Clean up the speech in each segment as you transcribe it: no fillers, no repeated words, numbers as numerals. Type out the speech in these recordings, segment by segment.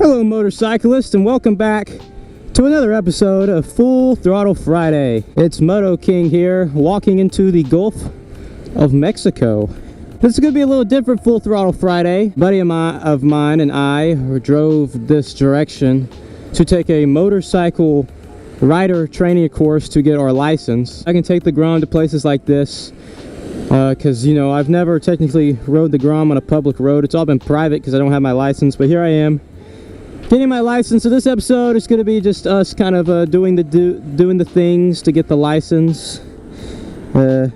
Hello motorcyclists, and welcome back to another episode of Full Throttle Friday. It's Moto King here, walking into the Gulf of Mexico. This is going to be a little different Full Throttle Friday. A buddy of mine and I drove this direction to take a motorcycle rider training course to get our license. I can take the Grom to places like this because, you know, I've never technically rode the Grom on a public road. It's all been private because I don't have my license, but here I am getting my license. So this episode is going to be just us kind of doing the things to get the license. I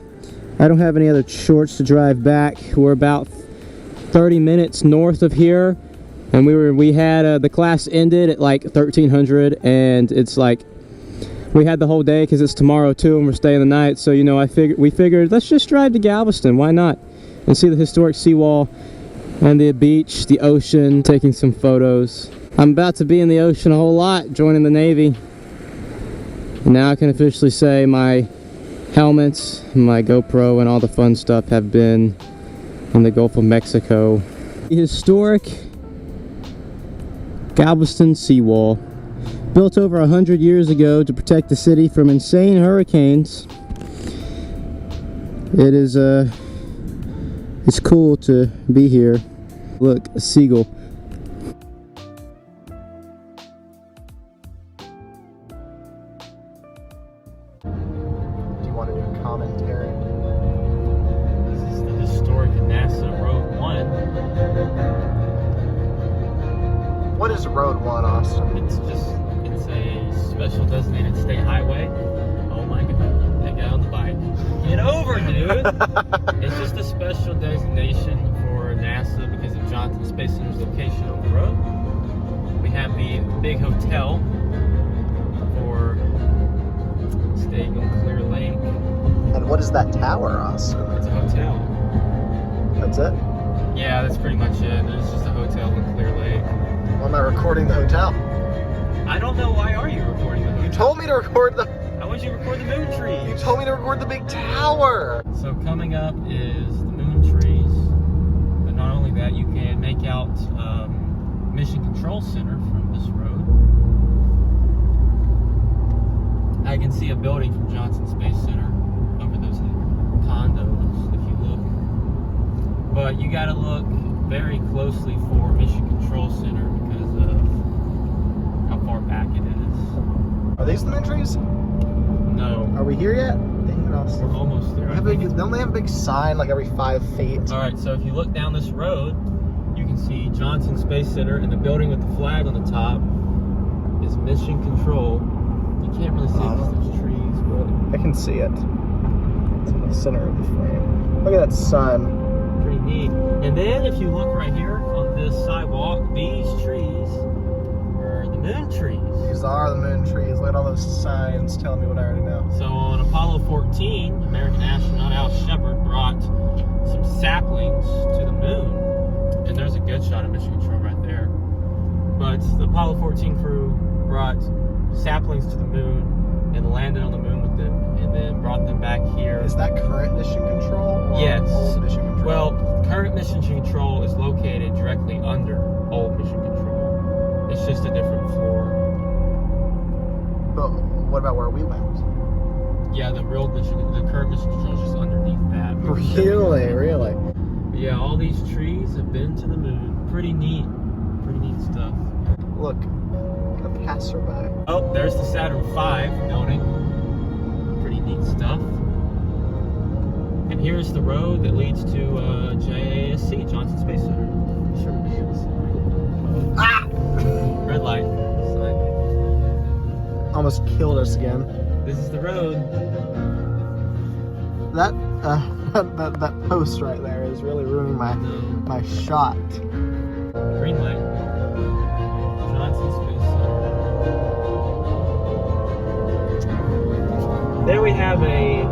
don't have any other shorts to drive back. We're about 30 minutes north of here, and we had the class ended at like 1300, and it's like we had the whole day because it's tomorrow too, and we're staying the night. So, you know, we figured let's just drive to Galveston. Why not? And see the historic seawall and the beach, the ocean, taking some photos. I'm about to be in the ocean a whole lot, joining the Navy. And now I can officially say my helmets, my GoPro, and all the fun stuff have been in the Gulf of Mexico. The historic Galveston seawall, built over 100 years ago to protect the city from insane hurricanes. It is it's cool to be here. Look, a seagull. Commentary. This is the historic NASA Road 1. What is Road 1, Austin? It's a special designated state highway. Oh my god, that guy on the bike. Get over, dude! It's just a special designation for NASA because of Johnson Space Center's location on the road. We have the big hotel for staying on Clear Lake. And what is that tower, Austin? It's a hotel. That's it? Yeah, that's pretty much it. There's just a hotel in Clear Lake. Why am I recording the hotel? I don't know. Why are you recording the hotel? You told me to record the... How would you record the moon trees? You told me to record the big tower! So coming up is the moon trees. But not only that, you can make out Mission Control Center from this road. I can see a building from Johnson Space Center over those condos if you look. But you gotta look very closely for Mission Control Center because of how far back it is. Are these the moon trees? No. Are we here yet? Dang it, Austin. We're almost there. Don't they have a big sign like every 5 feet? Alright, so if you look down this road, you can see Johnson Space Center, and the building with the flag on the top is Mission Control. You can't really see it because there's trees, but I can see it. It's in the center of the frame. Look at that sun. Pretty neat. And then if you look right here on this sidewalk, these trees are the moon trees. These are the moon trees. Look at all those signs telling me what I already know. So on Apollo 14, American astronaut Al Shepard brought some saplings to the moon. And there's a good shot of Mission Control right there. But the Apollo 14 crew brought saplings to the moon and landed on the moon with them, and then brought them back here. Is that current Mission Control? Or yes. Old Mission Control? Well, current Mission Control is located directly under old Mission Control. It's just a different floor. But what about where we went? Yeah, the current Mission Control is just underneath that. Really? But yeah, all these trees have been to the moon. Pretty neat stuff. Look. Passerby. Oh, there's the Saturn V building. Pretty neat stuff. And here's the road that leads to JASC, Johnson Space Center. Sure, ah! Red light. Sign. Almost killed us again. This is the road. That that post right there is really ruining my shot. Green light. Johnson Space Center. There we have a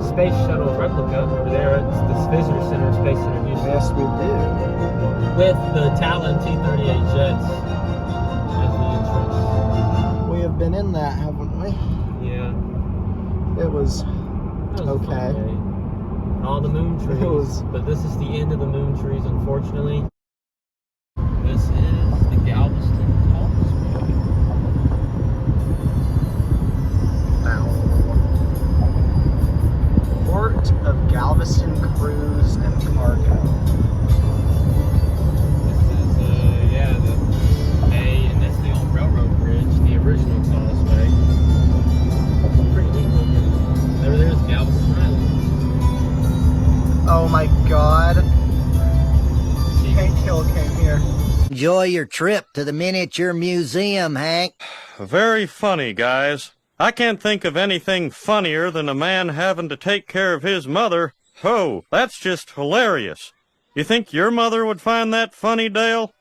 space shuttle replica over there at the Visitor Center, Space Center Houston. Yes, we do. With the Talon T-38 jets as the entrance. We have been in that, haven't we? Yeah. It was okay. All the moon trees. But this is the end of the moon trees, unfortunately. This is the Galveston enjoy your trip to the miniature museum, Hank? Very funny, guys. I can't think of anything funnier than a man having to take care of his mother. Oh, that's just hilarious. You think your mother would find that funny, Dale?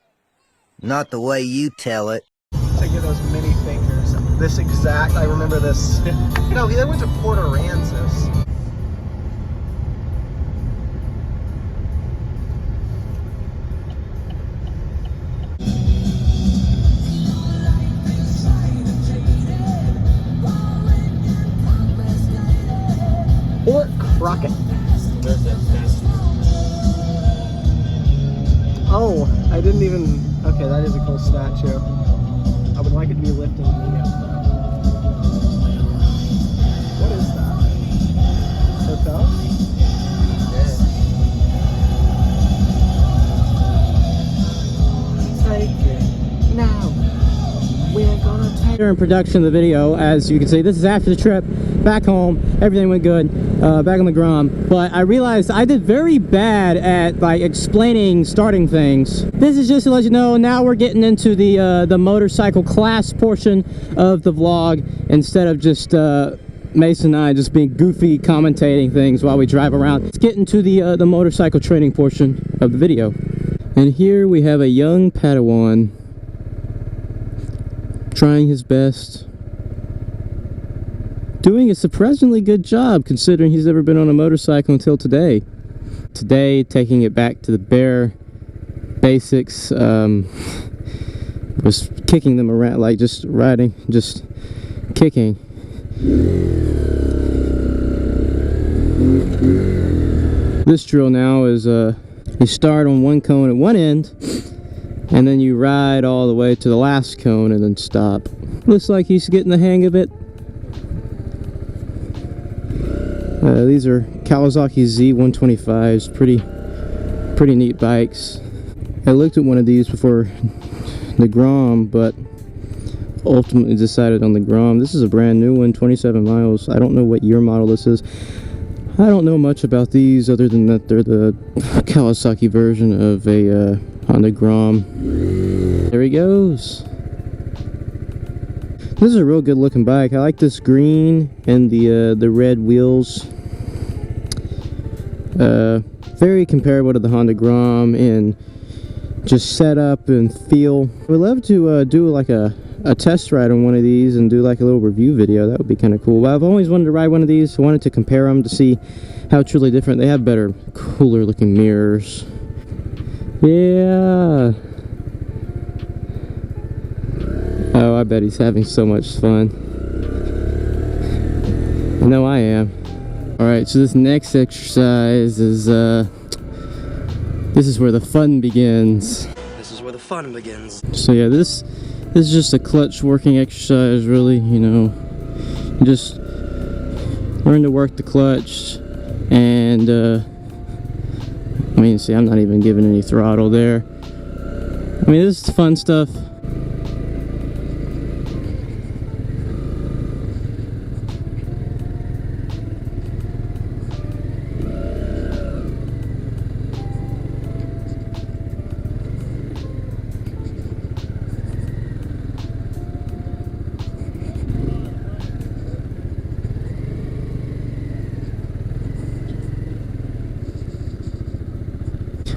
Not the way you tell it. To get those mini fingers. This exact, I remember this. No, they went to Port Aransas. Fort Crockett. Oh, I didn't even. Okay, that is a cool statue. I would like it to be lifting me up. What is that? Hotel? Yeah. Take it now. We're gonna take. During production of the video, as you can see, this is after the trip back home. Everything went good, back on the Grom, but I realized I did very bad at like explaining starting things. This is just to let you know, now we're getting into the motorcycle class portion of the vlog, instead of just Mason and I just being goofy commentating things while we drive around. Let's get into the motorcycle training portion of the video. And here we have a young Padawan trying his best, doing a surprisingly good job considering he's never been on a motorcycle until today. Today, taking it back to the bare basics, was kicking them around, like just riding, just kicking. This drill now is you start on one cone at one end, and then you ride all the way to the last cone and then stop. Looks like he's getting the hang of it. These are Kawasaki Z125s, pretty neat bikes. I looked at one of these before the Grom, but ultimately decided on the Grom. This is a brand new one, 27 miles. I don't know what year model this is. I don't know much about these other than that they're the Kawasaki version of a Honda Grom. There he goes. This is a real good looking bike. I like this green and the red wheels. Very comparable to the Honda Grom in just setup and feel. We'd love to do like a test ride on one of these and do like a little review video. That would be kind of cool. But I've always wanted to ride one of these. I wanted to compare them to see how truly different. They have better, cooler looking mirrors. Yeah. Oh, I bet he's having so much fun. I know I am. Alright, so this next exercise is, this is where the fun begins. This is where the fun begins. So yeah, this is just a clutch working exercise, really, you know. You just learn to work the clutch, and, I mean, see, I'm not even giving any throttle there. I mean, this is fun stuff.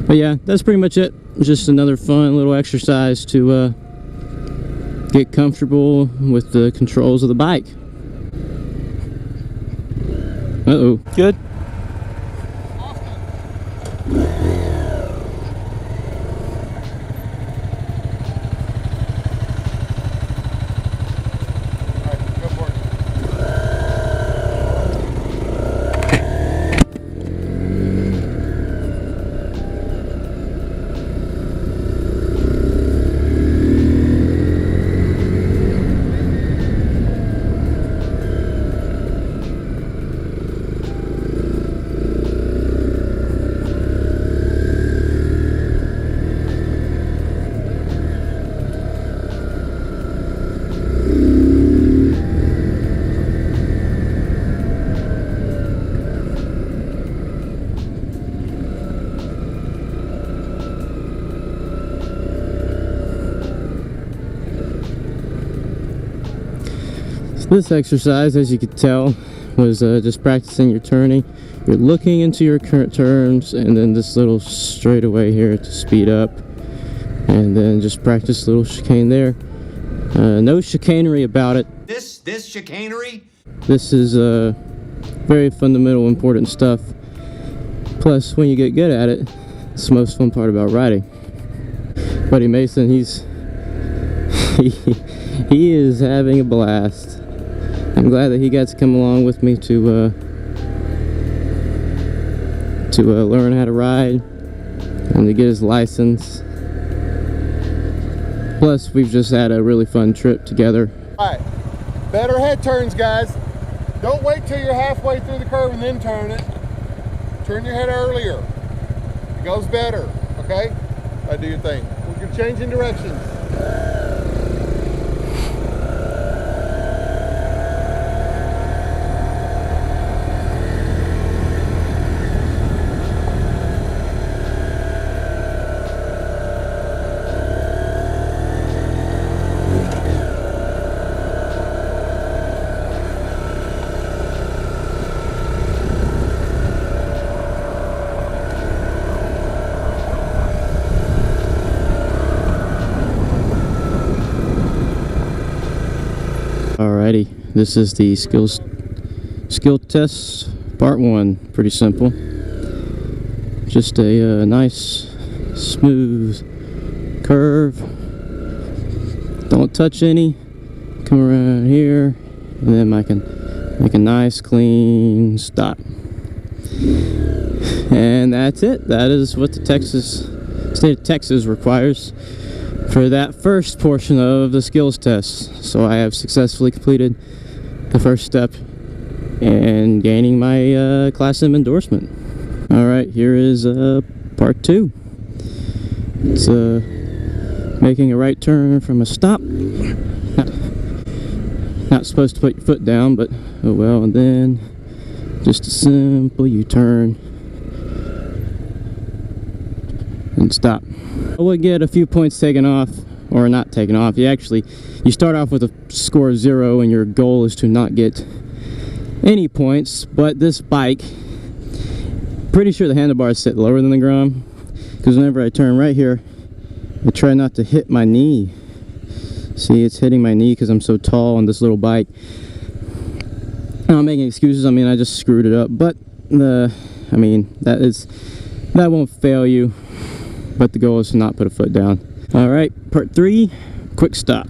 But yeah, that's pretty much it. Just another fun little exercise to get comfortable with the controls of the bike. Uh-oh. Good. This exercise, as you could tell, was just practicing your turning. You're looking into your current turns, and then this little straightaway here to speed up, and then just practice a little chicane there. No chicanery about it. This chicanery? This is very fundamental, important stuff. Plus, when you get good at it, it's the most fun part about riding. Buddy Mason, he is having a blast. I'm glad that he got to come along with me to learn how to ride and to get his license. Plus, we've just had a really fun trip together. All right, better head turns, guys. Don't wait till you're halfway through the curve and then turn it. Turn your head earlier. It goes better, okay? Do your thing. We're gonna change in directions. Alrighty, this is the skill test part 1. Pretty simple. Just a nice smooth curve. Don't touch any. Come around here, and then I can make a nice clean stop. And that's it. That is what the state of Texas requires for that first portion of the skills test. So I have successfully completed the first step in gaining my Class M endorsement. Alright, here is part 2. It's making a right turn from a stop. Not supposed to put your foot down, but oh well. And then just a simple U-turn and stop. I would get a few points taken off, or not taken off. You start off with a score of 0, and your goal is to not get any points. But this bike, pretty sure the handlebars sit lower than the ground, because whenever I turn right here, I try not to hit my knee. See, it's hitting my knee because I'm so tall on this little bike. I'm not making excuses. I mean, I just screwed it up, but that won't fail you. But the goal is to not put a foot down. Alright, part 3, quick stop.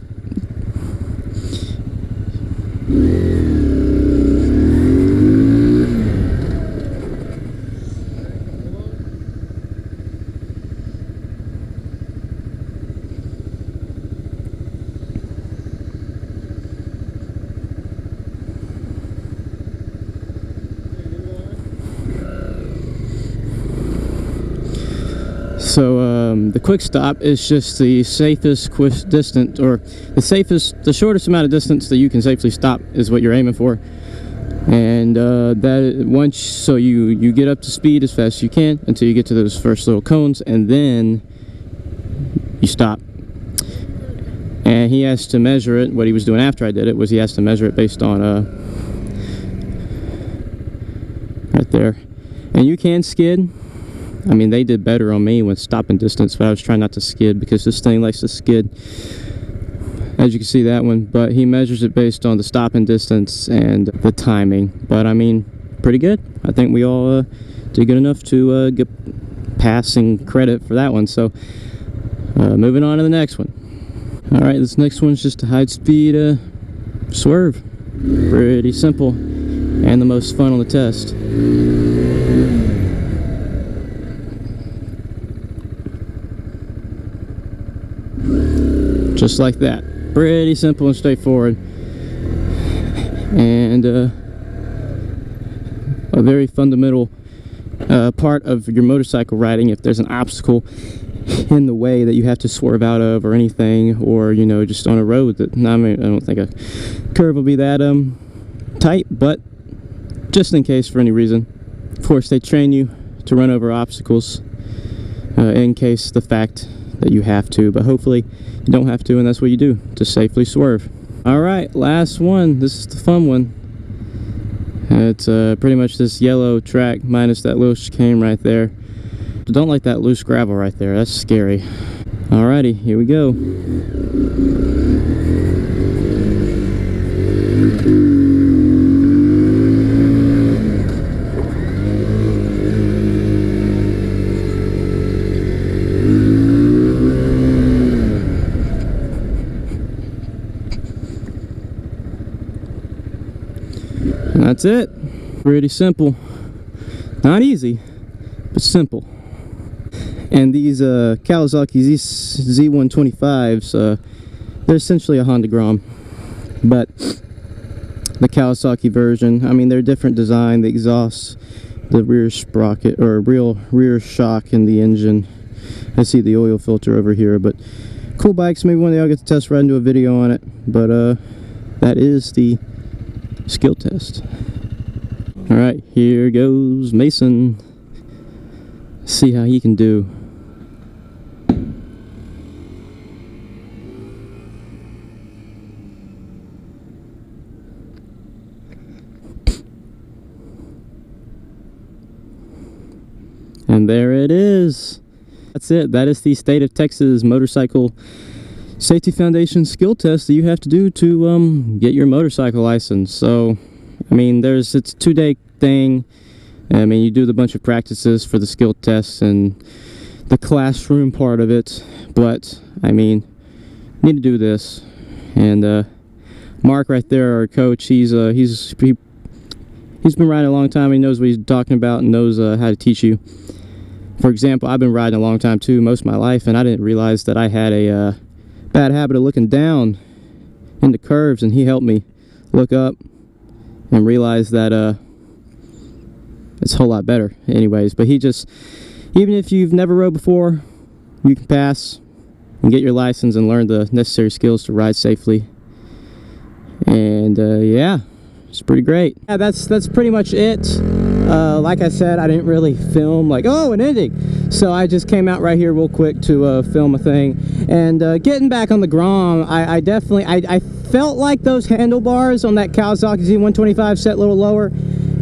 So the quick stop is just the safest distance, or the shortest amount of distance that you can safely stop is what you're aiming for. And so you get up to speed as fast as you can until you get to those first little cones, and then you stop. And he has to measure it. What he was doing after I did it was he has to measure it based on right there. And you can skid. I mean, they did better on me with stopping distance, but I was trying not to skid because this thing likes to skid. As you can see, that one. But he measures it based on the stopping distance and the timing. But I mean, pretty good. I think we all did good enough to get passing credit for that one. So moving on to the next one. All right, this next one's just a high speed swerve. Pretty simple and the most fun on the test. Just like that. Pretty simple and straightforward. And a very fundamental part of your motorcycle riding. If there's an obstacle in the way that you have to swerve out of or anything, or just on a road that, I don't think a curve will be that tight, but just in case for any reason. Of course, they train you to run over obstacles in case the fact that you have to, but hopefully you don't have to, and that's what you do to safely swerve. All right, last one. This is the fun one. It's pretty much this yellow track minus that little chicane right there. Don't like that loose gravel right there. That's scary. Alrighty, here we go. And that's it. Pretty simple. Not easy, but simple. And these Kawasaki Z125s, they're essentially a Honda Grom, but the Kawasaki version, I mean, they're different design, the exhaust, the rear sprocket, or rear shock in the engine. I see the oil filter over here, but cool bikes. Maybe one day I'll get to test ride and do a video on it, but that is the skill test. All right, here goes Mason. See how he can do. And there it is. That's it. That is the State of Texas Motorcycle Safety Foundation skill test that you have to do to get your motorcycle license. So, I mean, it's a 2-day thing. I mean, you do the bunch of practices for the skill test and the classroom part of it. But, I mean, you need to do this. And Mark right there, our coach, he's been riding a long time. He knows what he's talking about and knows how to teach you. For example, I've been riding a long time too, most of my life, and I didn't realize that I had a bad habit of looking down into curves, and he helped me look up and realize that it's a whole lot better anyways. But even if you've never rode before, you can pass and get your license and learn the necessary skills to ride safely. And yeah, it's pretty great. Yeah, that's pretty much it. Like I said, I didn't really film like, oh, an ending. So I just came out right here real quick to film a thing. And getting back on the Grom, I definitely felt like those handlebars on that Kawasaki Z125 set a little lower.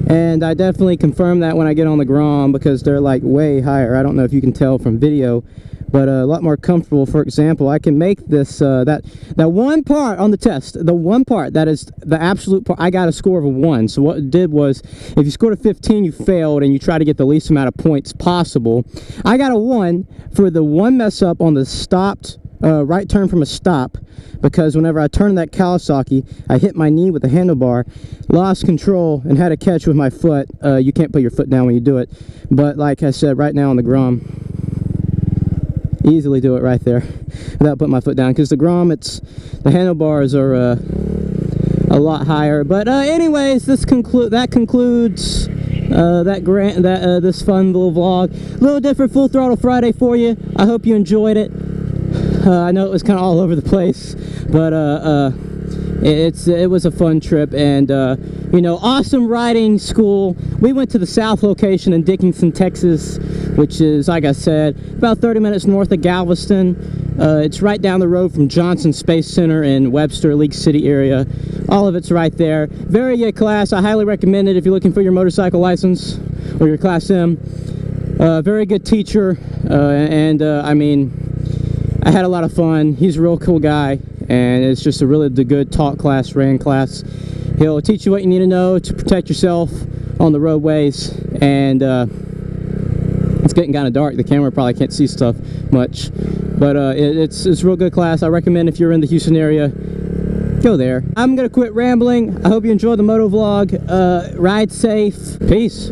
And I definitely confirmed that when I get on the Grom, because they're like way higher. I don't know if you can tell from video, but a lot more comfortable. For example, I can make this that one part on the test, the one part that is the absolute part, I got a score of a 1. So what it did was, if you scored a 15, you failed, and you try to get the least amount of points possible. I got a 1 for the one mess up on the stopped right turn from a stop, because whenever I turned that Kawasaki, I hit my knee with the handlebar, lost control, and had a catch with my foot. You can't put your foot down when you do it, but like I said, right now on the Grom, easily do it right there without putting my foot down, because the Grom, the handlebars are a lot higher. But anyways, this concludes this fun little vlog, a little different Full Throttle Friday for you. I hope you enjoyed it. I know it was kind of all over the place, but it was a fun trip. And you know, awesome riding school. We went to the south location in Dickinson, Texas, which is, like I said, about 30 minutes north of Galveston. It's right down the road from Johnson Space Center in Webster, League City area. All of it's right there. Very good class. I highly recommend it if you're looking for your motorcycle license or your Class M. Very good teacher, and I mean, I had a lot of fun. He's a real cool guy, and it's just a really good talk class, ran class. He'll teach you what you need to know to protect yourself on the roadways. And it's getting kind of dark. The camera probably can't see stuff much, but it's a real good class. I recommend if you're in the Houston area, go there. I'm gonna quit rambling. I hope you enjoyed the moto vlog. Ride safe. Peace.